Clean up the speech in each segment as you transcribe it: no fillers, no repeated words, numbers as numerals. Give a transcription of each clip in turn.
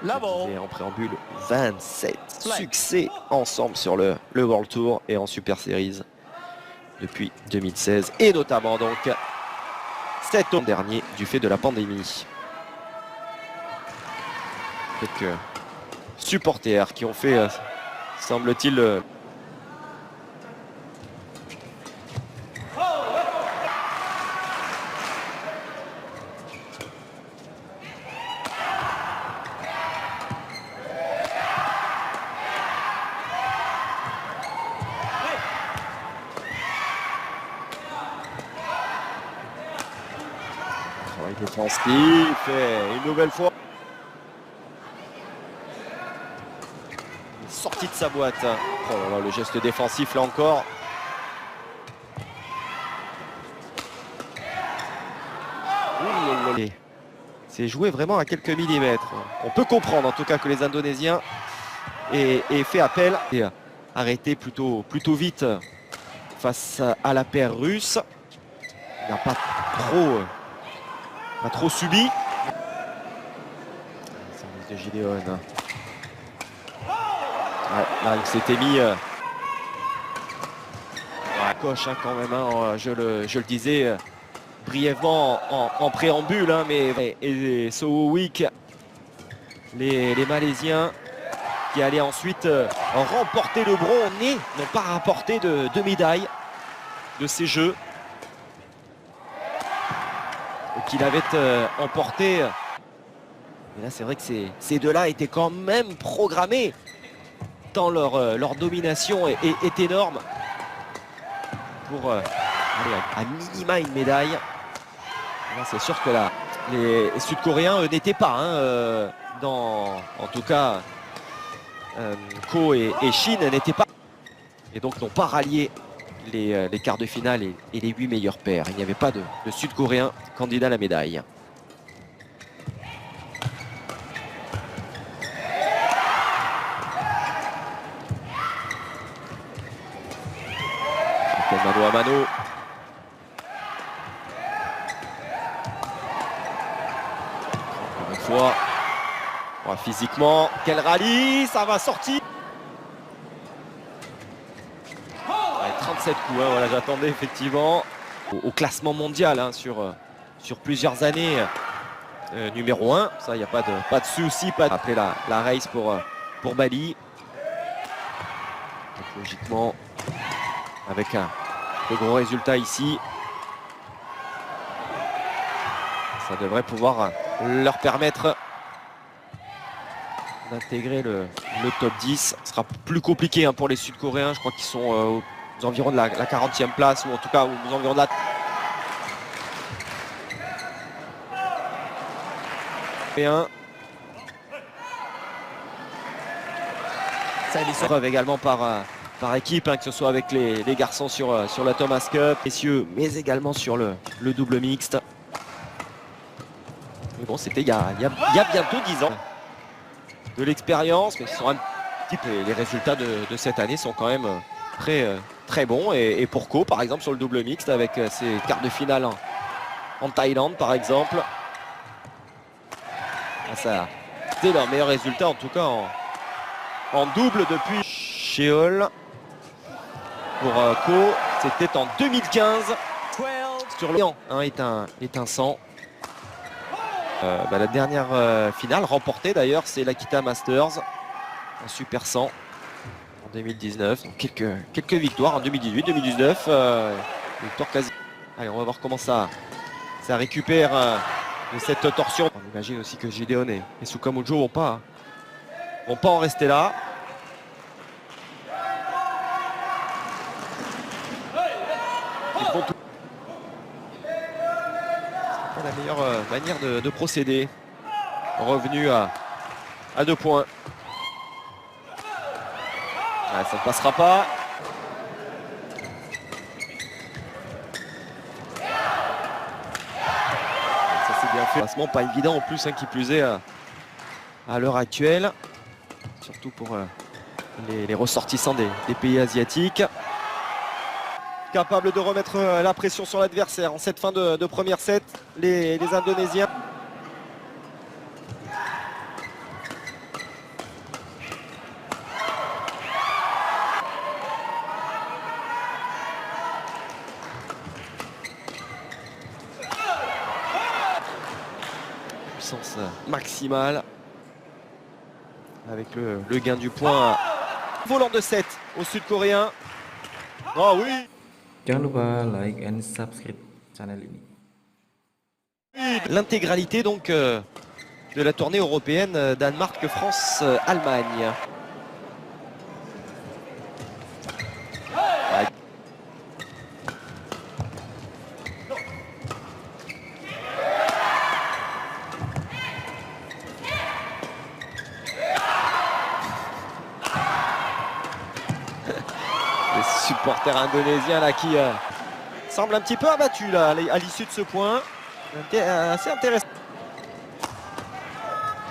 Et en préambule, 27 succès ensemble sur le World Tour et en Super Series depuis 2016. Et notamment donc 7 ans dernier du fait de la pandémie. Quelques supporters qui ont fait, semble-t-il, travail défensif et une nouvelle fois sortie de sa boîte. Oh là là, le geste défensif là encore. C'est joué vraiment à quelques millimètres. On peut comprendre en tout cas que les Indonésiens aient fait appel et arrêté plutôt vite face à la paire russe. Il n'a pas trop subi. Service de Gideon. Ouais, là, il s'était mis à coche hein, quand même. Hein, je le disais brièvement en préambule. Hein, mais et Sowowick, les Malaisiens qui allaient ensuite remporter le bronze, n'ont pas rapporté de médaille de ces Jeux. Qu'il avait emporté. Et là, c'est vrai que ces deux-là étaient quand même programmés tant leur domination est énorme pour aller à minima une médaille. C'est sûr que là, les Sud-Coréens n'étaient pas en tout cas Ko et Shin n'étaient pas et donc n'ont pas rallié les quarts de finale et les 8 meilleures paires. Il n'y avait pas de Sud-Coréens candidats à la médaille. Mano à mano. Encore une fois. Oh, physiquement, quel rallye, ça va sortir. 37 coups, hein, voilà, j'attendais effectivement au classement mondial hein, sur plusieurs années. Numéro 1, ça, il n'y a pas de souci. Après la race pour Bali. Donc, logiquement, avec de gros résultats ici, ça devrait pouvoir leur permettre d'intégrer le top 10. Ce sera plus compliqué hein, pour les Sud-Coréens. Je crois qu'ils sont aux environs de la 40e place, ou en tout cas aux environs de la... Ça les preuves également par équipe, hein, que ce soit avec les garçons sur la Thomas Cup, messieurs, mais également sur le double mixte. Mais bon, c'était il y a bientôt 10 ans de l'expérience, mais sont un petit peu, les résultats de cette année sont quand même très bons. Et pour Ko, par exemple, sur le double mixte, avec ses quarts de finale en Thaïlande, par exemple. Ça, c'était leur meilleur résultat, en tout cas en double depuis Seoul. Pour Ko, c'était en 2015 sur le est un 100. La dernière finale remportée d'ailleurs, c'est l'Akita Masters en Super 100 en 2019. Donc quelques victoires en 2018, 2019, victoire quasi. Allez, on va voir comment ça récupère de cette torsion. On imagine aussi que Gideon et Sukamujo vont pas en rester là. C'est pas la meilleure manière de procéder. Revenu à 2 points. Ah, ça ne passera pas. Ça c'est bien fait. Passement pas évident en plus, hein, qui plus est à l'heure actuelle. Surtout pour les ressortissants des pays asiatiques. Capable de remettre la pression sur l'adversaire en cette fin de première set, les Indonésiens. puissance maximale. Avec le gain du point. Volant de 7 au Sud-Coréen. Oh oui. Jangan lupa like and subscribe channel ini. L'intégralité donc de la tournée européenne Danemark-France-Allemagne. Les supporters indonésiens là qui semblent un petit peu abattus là à l'issue de ce point. Assez intéressant.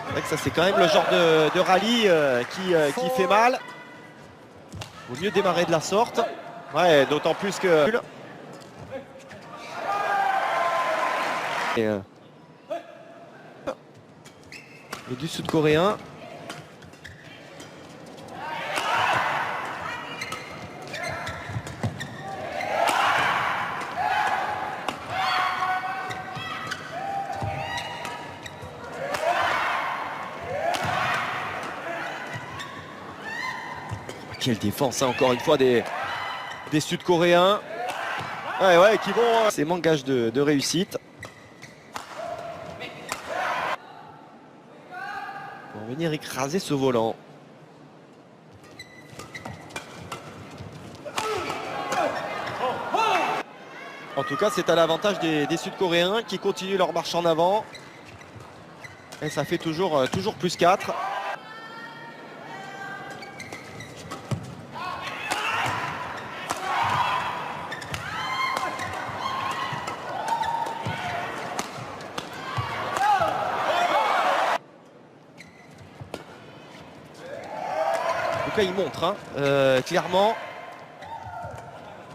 C'est vrai que ça c'est quand même le genre de rallye qui fait mal. Vaut mieux démarrer de la sorte. Ouais, d'autant plus que... Et du Sud-Coréen. Quelle défense, hein, encore une fois, des Sud-Coréens. Ouais, qui vont... C'est manque gage de réussite. Pour venir écraser ce volant. En tout cas, c'est à l'avantage des Sud-Coréens qui continuent leur marche en avant. Et ça fait toujours plus 4. En tout cas, il montre clairement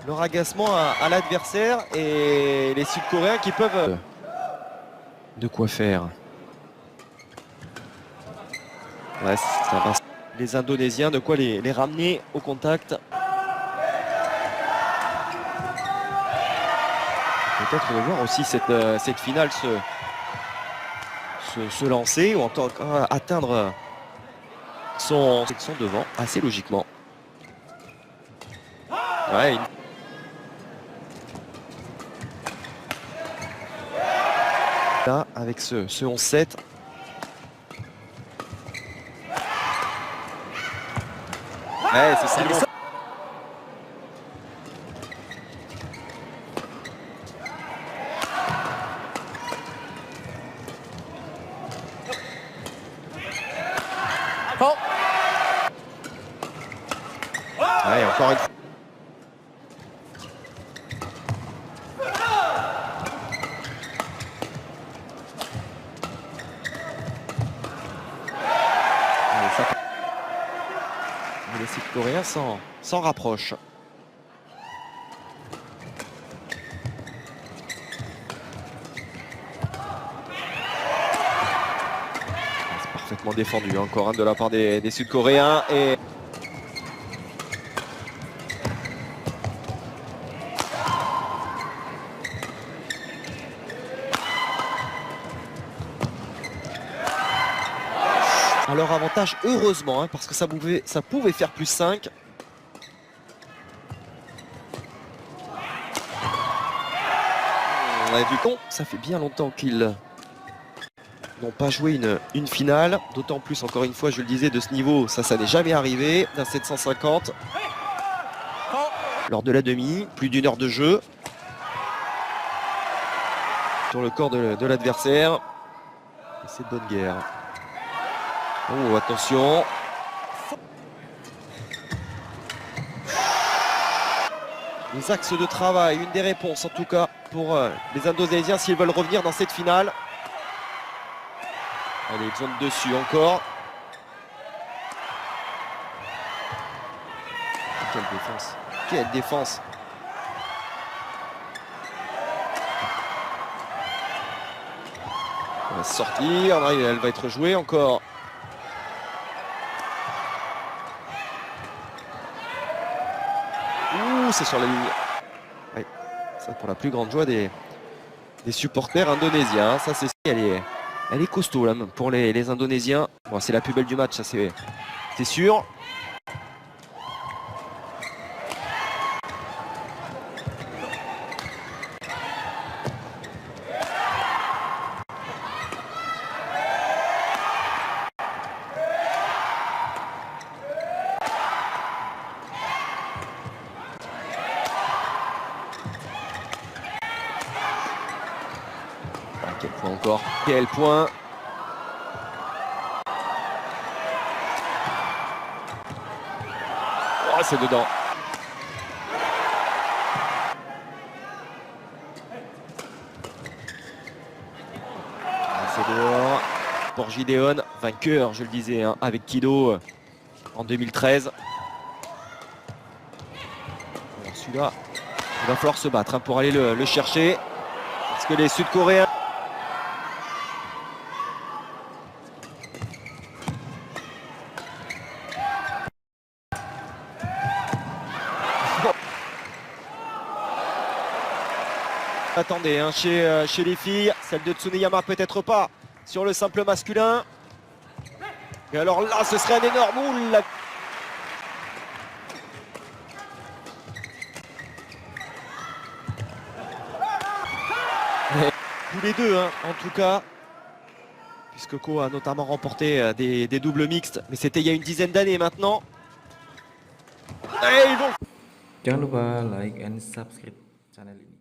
leur agacement à l'adversaire et les Sud-Coréens qui peuvent... De quoi faire. Ouais, ça va. Les Indonésiens, de quoi les ramener au contact. Peut-être de voir aussi cette finale se lancer ou en tant qu'atteindre son devant assez logiquement. Ouais, là, avec ce 11-7. Ouais, c'est ça. Oh. Ouais, encore une fois. Les Sud-Coréens s'en rapprochent. C'est parfaitement défendu encore de la part des Sud-Coréens. Et à leur avantage, heureusement, parce que ça pouvait faire plus 5. Du coup, ça fait bien longtemps qu'ils n'ont pas joué une finale. D'autant plus, encore une fois, je le disais, de ce niveau, ça n'est jamais arrivé. D'un 750. Lors de la demi, plus d'1 heure de jeu. Sur le corps de l'adversaire. Et c'est de bonne guerre. Oh, attention. Les axes de travail, une des réponses en tout cas pour les Indonésiens s'ils veulent revenir dans cette finale. Allez, ils ont dessus encore. Quelle défense. Quelle défense. Elle va sortir, elle va être jouée encore. Ouh, c'est sur la ligne. Ça pour la plus grande joie des supporters indonésiens. Ça c'est elle est Elle est costaud là, pour les Indonésiens. Bon, c'est la plus belle du match, ça c'est sûr. Quel point encore, quel point. Oh, c'est dedans. C'est dehors. Pour Gideon, vainqueur, je le disais, hein, avec Kido en 2013. Celui-là, il va falloir se battre hein, pour aller le chercher. Parce que les Sud-Coréens... Attendez, hein, chez les filles, celle de Tsuneyama peut-être pas sur le simple masculin. Et alors là, ce serait un énorme moule. Tous les deux, hein, en tout cas, puisque Ko a notamment remporté des doubles mixtes, mais c'était il y a une dizaine d'années maintenant. Et ils vont... Jangan lupa like and subscribe channel ini.